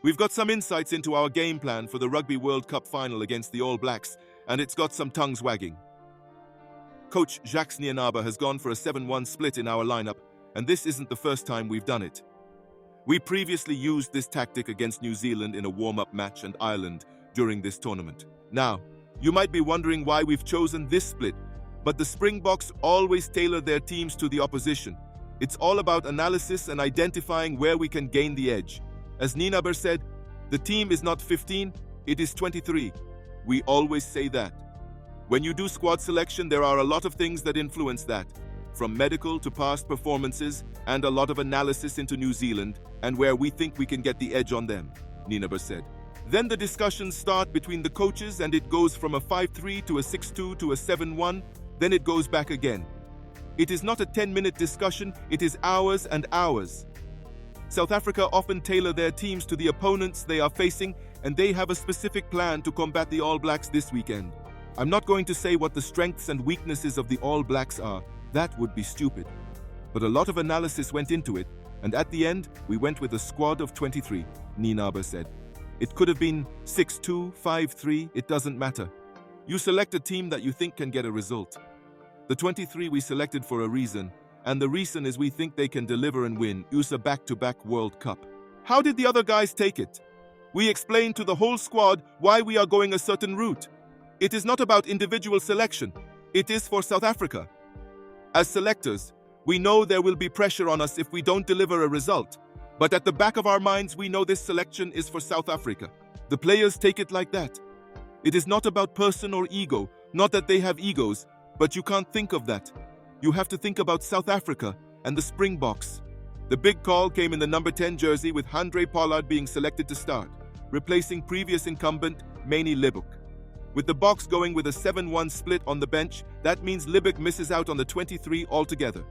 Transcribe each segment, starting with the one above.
We've got some insights into our game plan for the Rugby World Cup final against the All Blacks, and it's got some tongues wagging. Coach Jacques Nienaber has gone for a 7-1 split in our lineup, and this isn't the first time we've done it. We previously used this tactic against New Zealand in a warm-up match and Ireland during this tournament. Now, you might be wondering why we've chosen this split, but the Springboks always tailor their teams to the opposition. It's all about analysis and identifying where we can gain the edge. As Nienaber said, the team is not 15, it is 23. We always say that. When you do squad selection, there are a lot of things that influence that, from medical to past performances, and a lot of analysis into New Zealand and where we think we can get the edge on them, Nienaber said. Then the discussions start between the coaches and it goes from a 5-3 to a 6-2 to a 7-1, then it goes back again. It is not a 10-minute discussion, it is hours and hours. South Africa often tailor their teams to the opponents they are facing, and they have a specific plan to combat the All Blacks this weekend. I'm not going to say what the strengths and weaknesses of the All Blacks are, that would be stupid. But a lot of analysis went into it, and at the end, we went with a squad of 23, Nienaber said. It could have been 6-2, 5-3, it doesn't matter. You select a team that you think can get a result. The 23 we selected for a reason, and the reason is we think they can deliver and win USA back-to-back World Cup. How did the other guys take it? We explained to the whole squad why we are going a certain route. It is not about individual selection, it is for South Africa. As selectors, we know there will be pressure on us if we don't deliver a result, but at the back of our minds we know this selection is for South Africa. The players take it like that. It is not about person or ego, not that they have egos, but you can't think of that. You have to think about South Africa and the Springboks. The big call came in the number 10 jersey with Handré Pollard being selected to start, replacing previous incumbent Manny Libbok. With the Boks going with a 7-1 split on the bench, that means Libbok misses out on the 23 altogether.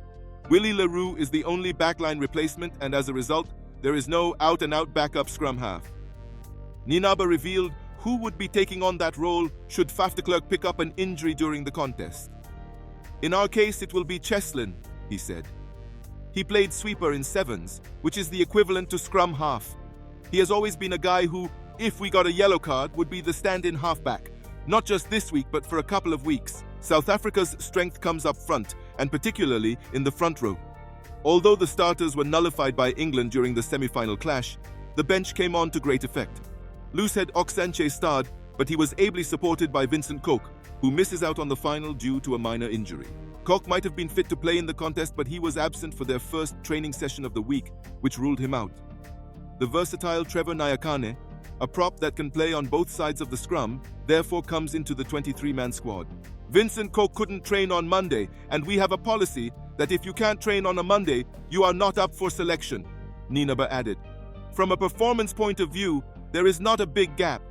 Willie Leroux is the only backline replacement, and as a result, there is no out-and-out backup scrum half. Nienaber revealed who would be taking on that role should Faf de Klerk pick up an injury during the contest. In our case, it will be Cheslin, he said. He played sweeper in sevens, which is the equivalent to scrum half. He has always been a guy who, if we got a yellow card, would be the stand-in halfback. Not just this week, but for a couple of weeks. South Africa's strength comes up front, and particularly in the front row. Although the starters were nullified by England during the semi-final clash, the bench came on to great effect. Loosehead Oxenche starred, but he was ably supported by Vincent Koch, who misses out on the final due to a minor injury. Koch might have been fit to play in the contest, but he was absent for their first training session of the week, which ruled him out. The versatile Trevor Nyakane, a prop that can play on both sides of the scrum, therefore comes into the 23-man squad. Vincent Koch couldn't train on Monday, and we have a policy that if you can't train on a Monday, you are not up for selection, Nienaber added. From a performance point of view, there is not a big gap.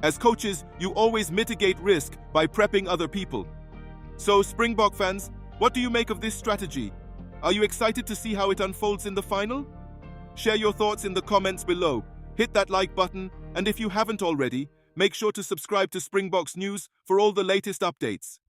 As coaches, you always mitigate risk by prepping other people. So, Springbok fans, what do you make of this strategy? Are you excited to see how it unfolds in the final? Share your thoughts in the comments below. Hit that like button, and if you haven't already, make sure to subscribe to Springboks News for all the latest updates.